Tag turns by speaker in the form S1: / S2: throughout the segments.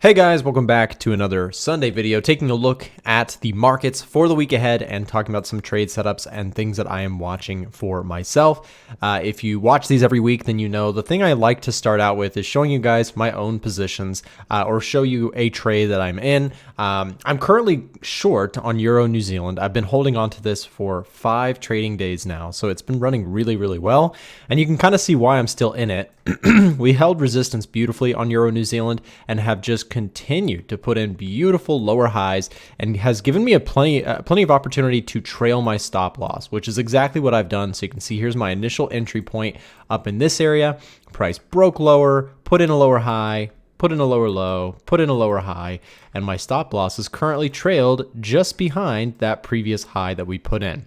S1: Hey guys, welcome back to another Sunday video, taking a look at the markets for the week ahead and talking about some trade setups and things that I am watching for myself. If you watch these every week, then you know the thing I like to start out with is showing you guys my own positions or show you a trade that I'm in. I'm currently short on Euro New Zealand. I've been holding on to this for 5 trading days now, so it's been running really well, and you can kind of see why I'm still in it. We held resistance beautifully on Euro New Zealand and have just continued to put in beautiful lower highs, and has given me plenty of opportunity to trail my stop loss, which is exactly what I've done. So you can see here's my initial entry point up in this area. Price broke lower, put in a lower high, put in a lower low, put in a lower high, and my stop loss is currently trailed just behind that previous high that we put in.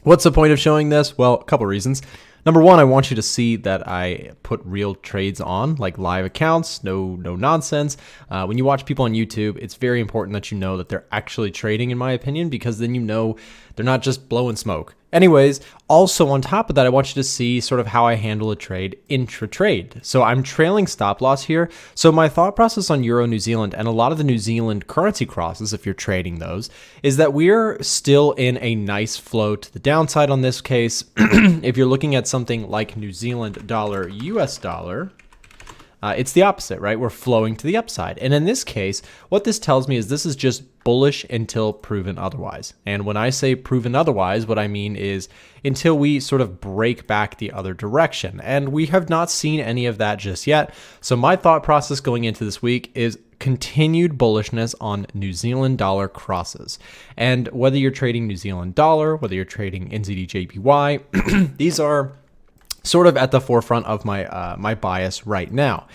S1: What's the point of showing this? Well, a couple reasons. Number one, I want you to see that I put real trades on, like live accounts, no nonsense. When you watch people on YouTube, it's very important that you know that they're actually trading, in my opinion, because then you know they're not just blowing smoke. Anyways, also on top of that, I want you to see sort of how I handle a trade intra-trade. So I'm trailing stop loss here. So my thought process on Euro New Zealand and a lot of the New Zealand currency crosses, if you're trading those, is that we're still in a nice flow to the downside on this case. If you're looking at something like New Zealand dollar, US dollar, it's the opposite, right? We're flowing to the upside. And in this case, what this tells me is this is just bullish until proven otherwise. And when I say proven otherwise, what I mean is until we sort of break back the other direction. And we have not seen any of that just yet. So my thought process going into this week is continued bullishness on New Zealand dollar crosses. And whether you're trading New Zealand dollar, whether you're trading NZDJPY, these are sort of at the forefront of my my bias right now.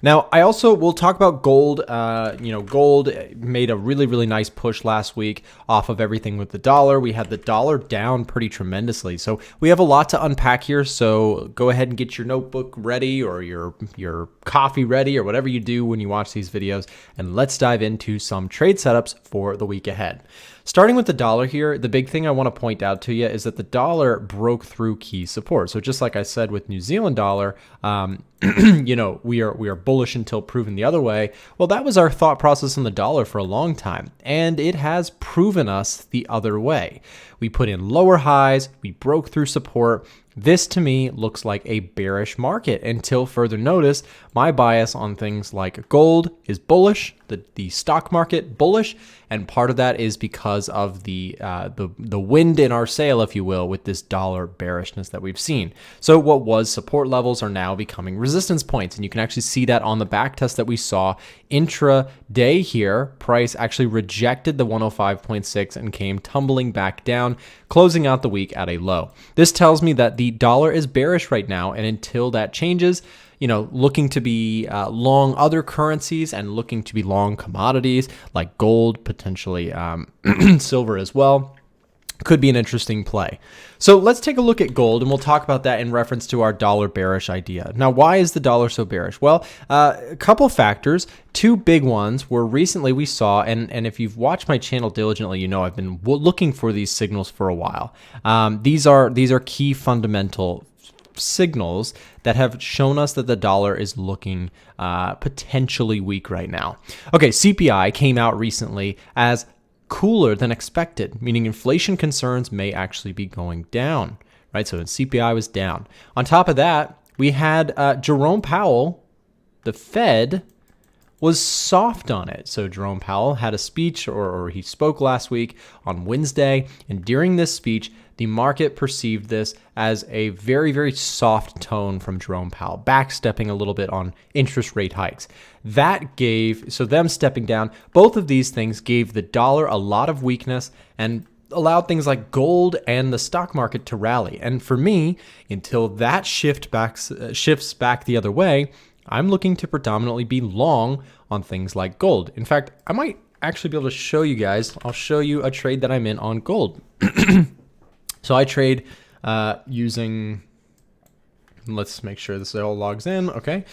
S1: Now, I also will talk about gold. Gold made a really nice push last week off of everything with the dollar. We had the dollar down pretty tremendously. So we have a lot to unpack here. So go ahead and get your notebook ready or your coffee ready or whatever you do when you watch these videos. And let's dive into some trade setups for the week ahead. Starting with the dollar here, the big thing I want to point out to you is that the dollar broke through key support. So just like I said with New Zealand dollar, we are bullish until proven the other way. Well, that was our thought process on the dollar for a long time, and it has proven us the other way. We put in lower highs, we broke through support. This to me looks like a bearish market until further notice. My bias on things like gold is bullish, the stock market bullish, and part of that is because of the wind in our sail, if you will, with this dollar bearishness that we've seen. So what was support levels are now becoming resistance points, and you can actually see that on the back test that we saw intra-day here. Price actually rejected the 105.6 and came tumbling back down, closing out the week at a low. This tells me that the dollar is bearish right now, and until that changes, looking to be long other currencies and looking to be long commodities like gold, potentially silver as well, could be an interesting play. So let's take a look at gold, and we'll talk about that in reference to our dollar bearish idea. Now, why is the dollar so bearish? Well, a couple factors. Two big ones were recently we saw, and if you've watched my channel diligently, you know I've been looking for these signals for a while. These are key fundamental signals that have shown us that the dollar is looking potentially weak right now. Okay, CPI came out recently as cooler than expected, meaning inflation concerns may actually be going down, right? So CPI was down. On top of that, we had Jerome Powell, the Fed, was soft on it. So Jerome Powell had a speech, or he spoke last week on Wednesday, and during this speech, the market perceived this as a very soft tone from Jerome Powell, backstepping a little bit on interest rate hikes. So them stepping down, both of these things gave the dollar a lot of weakness and allowed things like gold and the stock market to rally. And for me, until that shifts back the other way, I'm looking to predominantly be long on things like gold. In fact, I might actually be able to show you guys. I'll show you a trade that I'm in on gold. So I trade using, let's make sure this all logs in. Okay.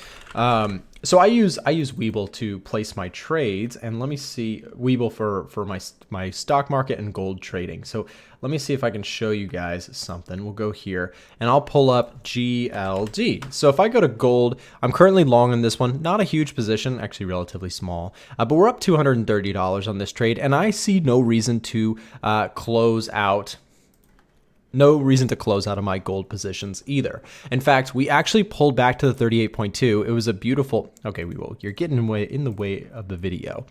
S1: So I use Webull to place my trades, and let me see Webull for my stock market and gold trading. So let me see if I can show you guys something. We'll go here and I'll pull up GLD. So if I go to gold, I'm currently long in this one, not a huge position, actually relatively small, but we're up $230 on this trade, and I see no reason to close out. No reason to close out of my gold positions either. In fact, we actually pulled back to the 38.2. It was a beautiful, okay, you're getting in the way of the video.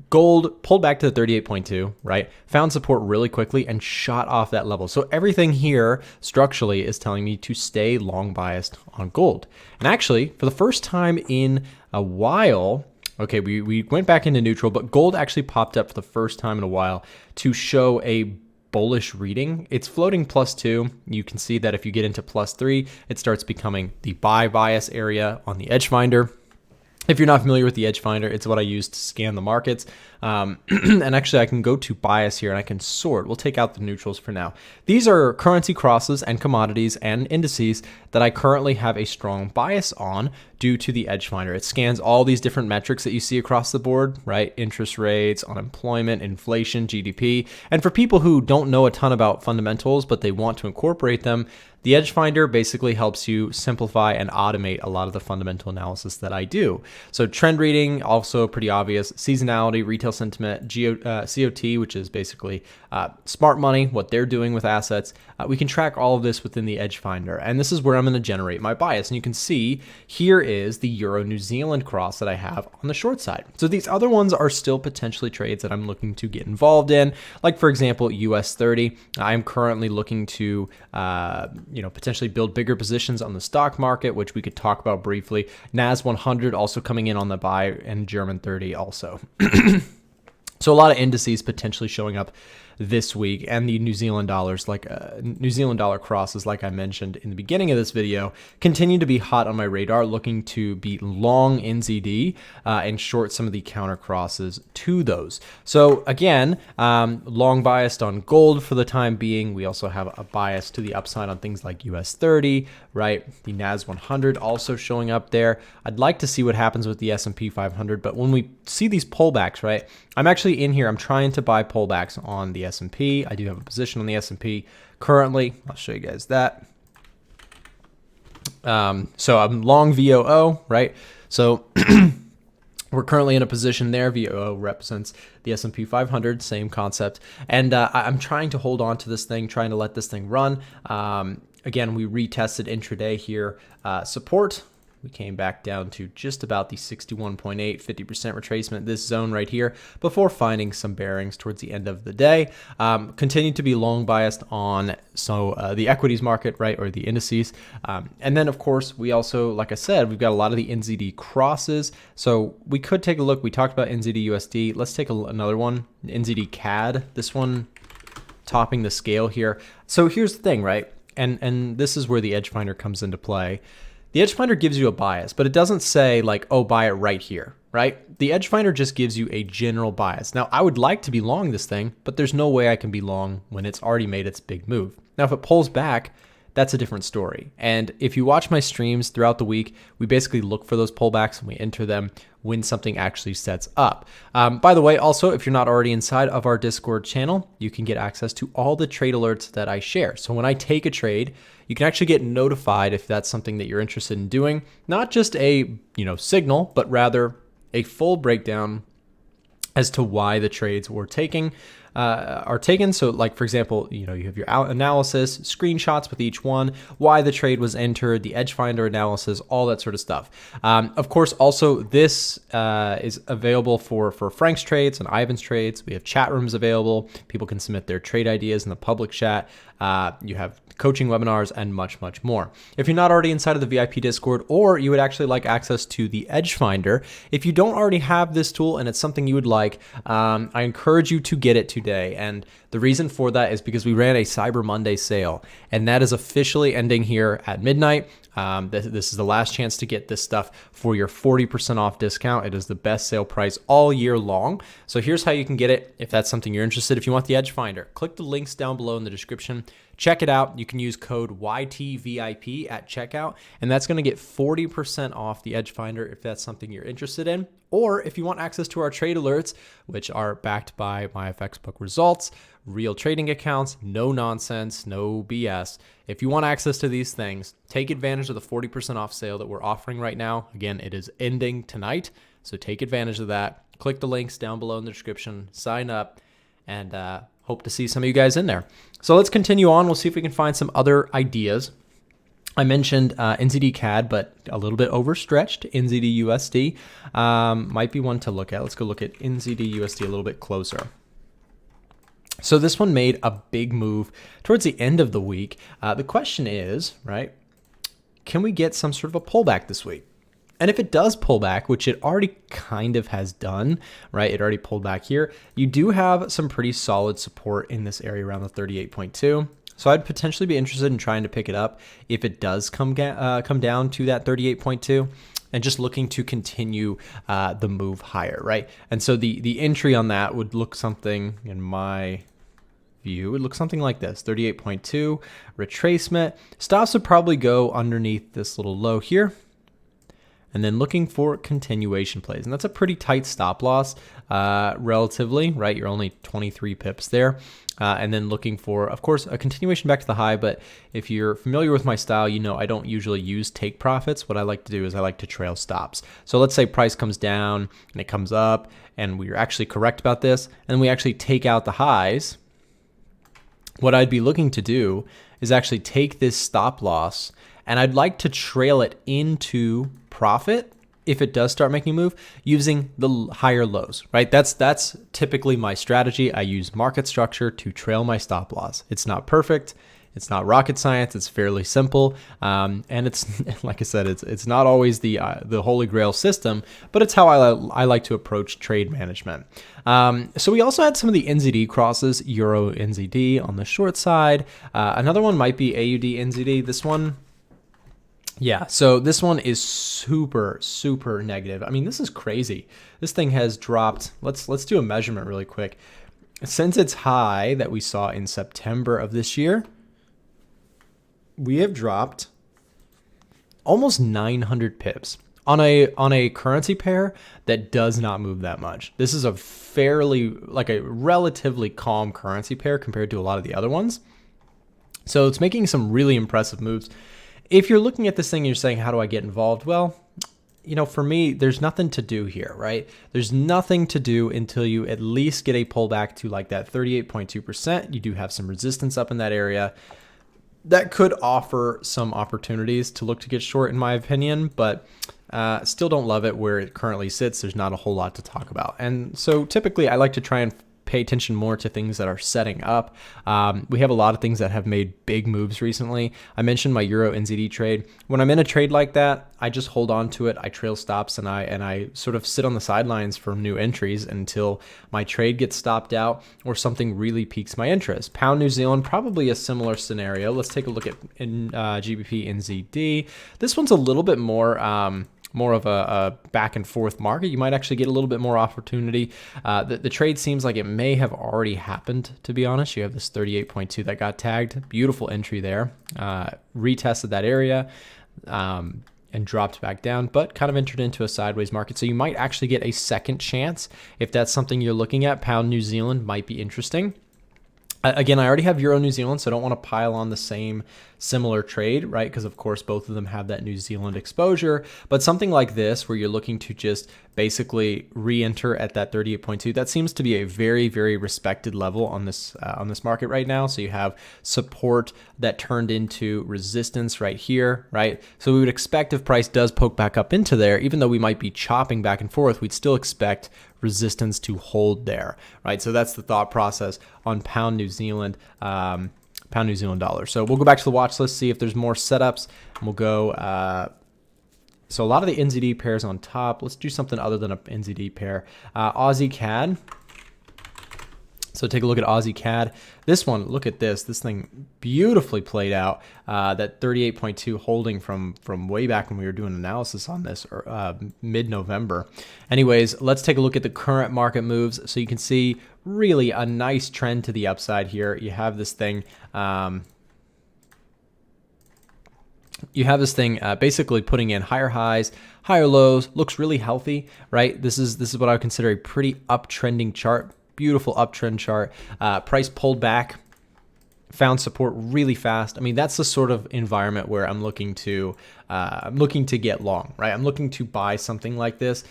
S1: Gold pulled back to the 38.2, right? Found support really quickly and shot off that level. So everything here structurally is telling me to stay long biased on gold. And actually, for the first time in a while, okay, we went back into neutral, but gold actually popped up for the first time in a while to show a bullish reading. It's floating +2. You can see that if you get into +3, it starts becoming the buy bias area on the edge finder. If you're not familiar with the edge finder, it's what I use to scan the markets. And actually I can go to bias here and I can sort. We'll take out the neutrals for now. These are currency crosses and commodities and indices that I currently have a strong bias on due to the edge finder. It scans all these different metrics that you see across the board, right? Interest rates, unemployment, inflation, GDP. And for people who don't know a ton about fundamentals, but they want to incorporate them, the edge finder basically helps you simplify and automate a lot of the fundamental analysis that I do. So trend reading, also pretty obvious. Seasonality, retail sentiment, COT, which is basically smart money, what they're doing with assets. We can track all of this within the edge finder. And this is where I'm going to generate my bias. And you can see here is the Euro New Zealand cross that I have on the short side. So these other ones are still potentially trades that I'm looking to get involved in. Like for example, US30. I'm currently looking to potentially build bigger positions on the stock market, which we could talk about briefly. NAS100 also coming in on the buy, and German 30 also. So a lot of indices potentially showing up this week, and the New Zealand dollars, like New Zealand dollar crosses, like I mentioned in the beginning of this video, continue to be hot on my radar, looking to be long NZD and short some of the counter crosses to those. So again, long biased on gold for the time being. We also have a bias to the upside on things like US30, right? The NAS100 also showing up there. I'd like to see what happens with the S&P 500, but when we see these pullbacks, right? I'm actually in here, I'm trying to buy pullbacks on the S&P. I do have a position on the S&P currently. I'll show you guys that. So I'm long VOO, right? So we're currently in a position there. VOO represents the S&P 500, same concept. And I'm trying to hold on to this thing, trying to let this thing run. Again, we retested intraday here. Support. We came back down to just about the 61.8, 50% retracement, this zone right here, before finding some bearings towards the end of the day. Continued to be long biased on the equities market, right, or the indices. And then, of course, we also, like I said, we've got a lot of the NZD crosses. So we could take a look. We talked about NZDUSD. Let's take another one, NZD CAD. This one topping the scale here. So here's the thing, right? And this is where the edge finder comes into play. The edge finder gives you a bias, but it doesn't say like, oh, buy it right here, right? The edge finder just gives you a general bias. Now, I would like to be long this thing, but there's no way I can be long when it's already made its big move. Now, if it pulls back, that's a different story. And if you watch my streams throughout the week, we basically look for those pullbacks and we enter them when something actually sets up. By the way, also, if you're not already inside of our Discord channel, you can get access to all the trade alerts that I share. So when I take a trade, you can actually get notified if that's something that you're interested in doing. Not just a signal, but rather a full breakdown as to why the trades were are taken. So like, for example, you have your analysis, screenshots with each one, why the trade was entered, the edge finder analysis, all that sort of stuff. Of course, also this is available for Frank's trades and Ivan's trades. We have chat rooms available. People can submit their trade ideas in the public chat. You have coaching webinars and much, much more. If you're not already inside of the VIP Discord, or you would actually like access to the Edge Finder, if you don't already have this tool and it's something you would like, I encourage you to get it today. And the reason for that is because we ran a Cyber Monday sale, and that is officially ending here at midnight. This is the last chance to get this stuff for your 40% off discount. It is the best sale price all year long. So here's how you can get it if that's something you're interested. If you want the Edge Finder, click the links down below in the description. Check it out. You can use code YTVIP at checkout, and that's going to get 40% off the Edge Finder if that's something you're interested in. Or if you want access to our trade alerts, which are backed by my FX book results, real trading accounts, no nonsense, no BS. If you want access to these things, take advantage of the 40% off sale that we're offering right now. Again, it is ending tonight, so take advantage of that. Click the links down below in the description, sign up, and hope to see some of you guys in there. So let's continue on. We'll see if we can find some other ideas. I mentioned NZD CAD, but a little bit overstretched. NZD USD might be one to look at. Let's go look at NZD USD a little bit closer. So this one made a big move towards the end of the week. The question is, right, can we get some sort of a pullback this week? And if it does pull back, which it already kind of has done, right? It already pulled back here. You do have some pretty solid support in this area around the 38.2. So I'd potentially be interested in trying to pick it up if it does come down to that 38.2 and just looking to continue the move higher, right? And so the entry on that would look something, in my view, would look something like this, 38.2, retracement. Stops would probably go underneath this little low here, and then looking for continuation plays. And that's a pretty tight stop loss relatively, right? You're only 23 pips there. And then looking for, of course, a continuation back to the high. But if you're familiar with my style, you know I don't usually use take profits. What I like to do is I like to trail stops. So let's say price comes down and it comes up and we're actually correct about this, and we actually take out the highs. What I'd be looking to do is actually take this stop loss, and I'd like to trail it into profit if it does start making a move using the higher lows, right? That's typically my strategy. I use market structure to trail my stop loss. It's not perfect. It's not rocket science. It's fairly simple. And it's, like I said, it's not always the holy grail system, but it's how I like to approach trade management. So we also had some of the NZD crosses, EURNZD on the short side. Another one might be AUDNZD. This one, yeah, so this one is super, super negative. I mean, this is crazy. This thing has dropped. Let's do a measurement really quick. Since its high that we saw in September of this year, we have dropped almost 900 pips on a currency pair that does not move that much. This is a relatively calm currency pair compared to a lot of the other ones. So it's making some really impressive moves. If you're looking at this thing and you're saying, how do I get involved? Well, you know, for me, there's nothing to do here, right? There's nothing to do until you at least get a pullback to like that 38.2%. You do have some resistance up in that area. That could offer some opportunities to look to get short, in my opinion, but still don't love it where it currently sits. There's not a whole lot to talk about. And so typically I like to try and pay attention more to things that are setting up. We have a lot of things that have made big moves recently. I mentioned my EURNZD trade. When I'm in a trade like that, I just hold on to it. I trail stops and I sort of sit on the sidelines for new entries until my trade gets stopped out or something really piques my interest. Pound New Zealand, probably a similar scenario. Let's take a look at GBPNZD. This one's a little bit more of a back and forth market. You might actually get a little bit more opportunity. The trade seems like it may have already happened, to be honest. You have this 38.2 that got tagged. Beautiful entry there. Retested that area and dropped back down, but kind of entered into a sideways market. So you might actually get a second chance. If that's something you're looking at, Pound New Zealand might be interesting. Again, I already have Euro New Zealand, so I don't want to pile on the same similar trade, right? Because of course, both of them have that New Zealand exposure. But something like this, where you're looking to just basically re-enter at that 38.2, that seems to be a very, very respected level on this market right now. So you have support that turned into resistance right here, right? So we would expect if price does poke back up into there, even though we might be chopping back and forth, we'd still expect resistance to hold there, right? So that's the thought process on Pound New Zealand, Pound New Zealand dollar. So we'll go back to the watch list, see if there's more setups, and we'll go. So a lot of the NZD pairs on top. Let's do something other than a NZD pair. Aussie CAD. So take a look at Aussie CAD. This one, look at this. This thing beautifully played out. That 38.2 holding from way back when we were doing analysis on this, or mid-November. Anyways, let's take a look at the current market moves. So you can see really a nice trend to the upside here. You have this thing you have this thing basically putting in higher highs, higher lows, looks really healthy, right? This is what I would consider a pretty uptrending chart, beautiful uptrend chart. Price pulled back, found support really fast. I mean, that's the sort of environment where I'm looking to get long, right? I'm looking to buy something like this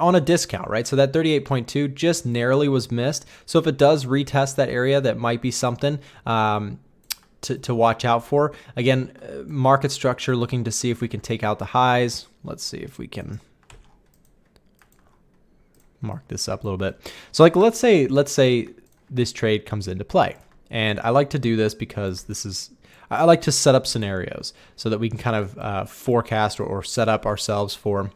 S1: on a discount, right? So that 38.2 just narrowly was missed. So if it does retest that area, that might be something to watch out for. Again, market structure, looking to see if we can take out the highs. Let's see if we can mark this up a little bit. So like, let's say this trade comes into play. And I like to do this because I like to set up scenarios so that we can kind of forecast or set up ourselves for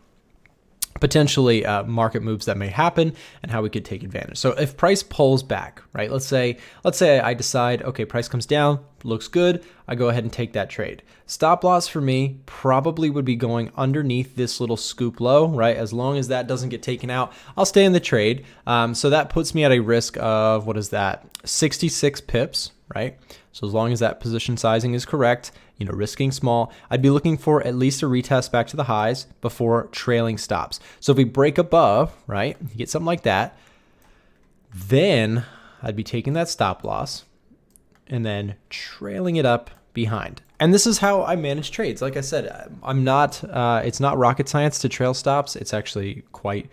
S1: potentially market moves that may happen and how we could take advantage. So if price pulls back, right? Let's say I decide, okay, price comes down, looks good. I go ahead and take that trade. Stop loss for me probably would be going underneath this little scoop low, right? As long as that doesn't get taken out, I'll stay in the trade. So that puts me at a risk of, what is that? 66 pips, right? So as long as that position sizing is correct, risking small, I'd be looking for at least a retest back to the highs before trailing stops. So if we break above, right, you get something like that, then I'd be taking that stop loss and then trailing it up behind. And this is how I manage trades. Like I said, it's not rocket science to trail stops. It's actually quite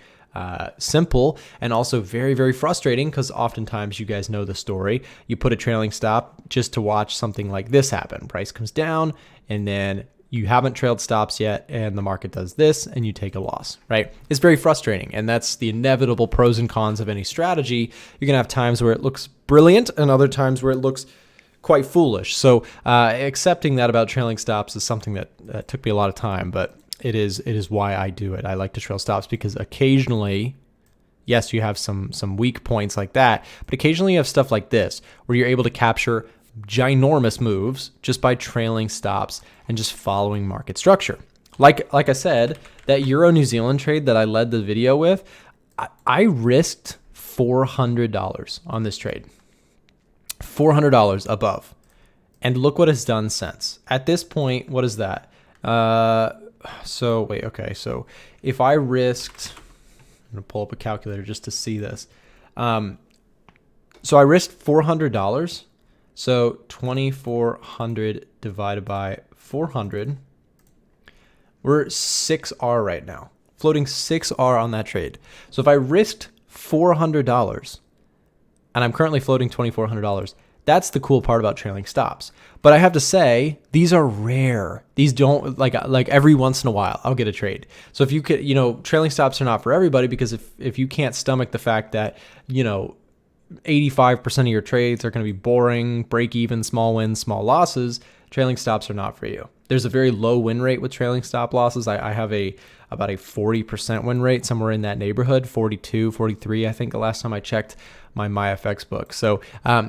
S1: simple and also very, very frustrating because oftentimes you guys know the story. You put a trailing stop just to watch something like this happen. Price comes down and then you haven't trailed stops yet and the market does this and you take a loss, right? It's very frustrating, and that's the inevitable pros and cons of any strategy. You're gonna have times where it looks brilliant and other times where it looks quite foolish. So accepting that about trailing stops is something that took me a lot of time, but it is why I do it. I like to trail stops because occasionally, yes, you have some weak points like that, but occasionally you have stuff like this where you're able to capture ginormous moves just by trailing stops and just following market structure. Like I said, that Euro New Zealand trade that I led the video with, I risked $400 on this trade. $400 above. And look what it's done since. At this point, what is that? So if I risked, I'm gonna pull up a calculator just to see this. So I risked $400. So 2,400 divided by 400. We're 6R right now, floating 6R on that trade. So if I risked $400 and I'm currently floating $2,400, that's the cool part about trailing stops. But I have to say, these are rare. These don't, like every once in a while, I'll get a trade. So if you could, trailing stops are not for everybody, because if you can't stomach the fact that, 85% of your trades are going to be boring, break even, small wins, small losses, trailing stops are not for you. There's a very low win rate with trailing stop losses. I have about a 40% win rate, somewhere in that neighborhood, 42, 43, I think the last time I checked my MyFX book. So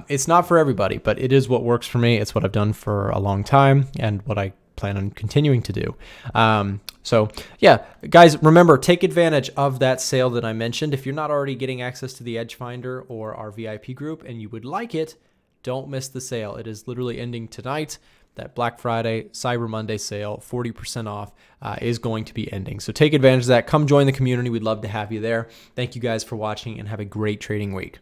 S1: it's not for everybody, but it is what works for me. It's what I've done for a long time and what I plan on continuing to do. So yeah, guys, remember, take advantage of that sale that I mentioned. If you're not already getting access to the Edge Finder or our VIP group and you would like it, don't miss the sale. It is literally ending tonight. That Black Friday, Cyber Monday sale, 40% off is going to be ending. So take advantage of that. Come join the community. We'd love to have you there. Thank you guys for watching and have a great trading week.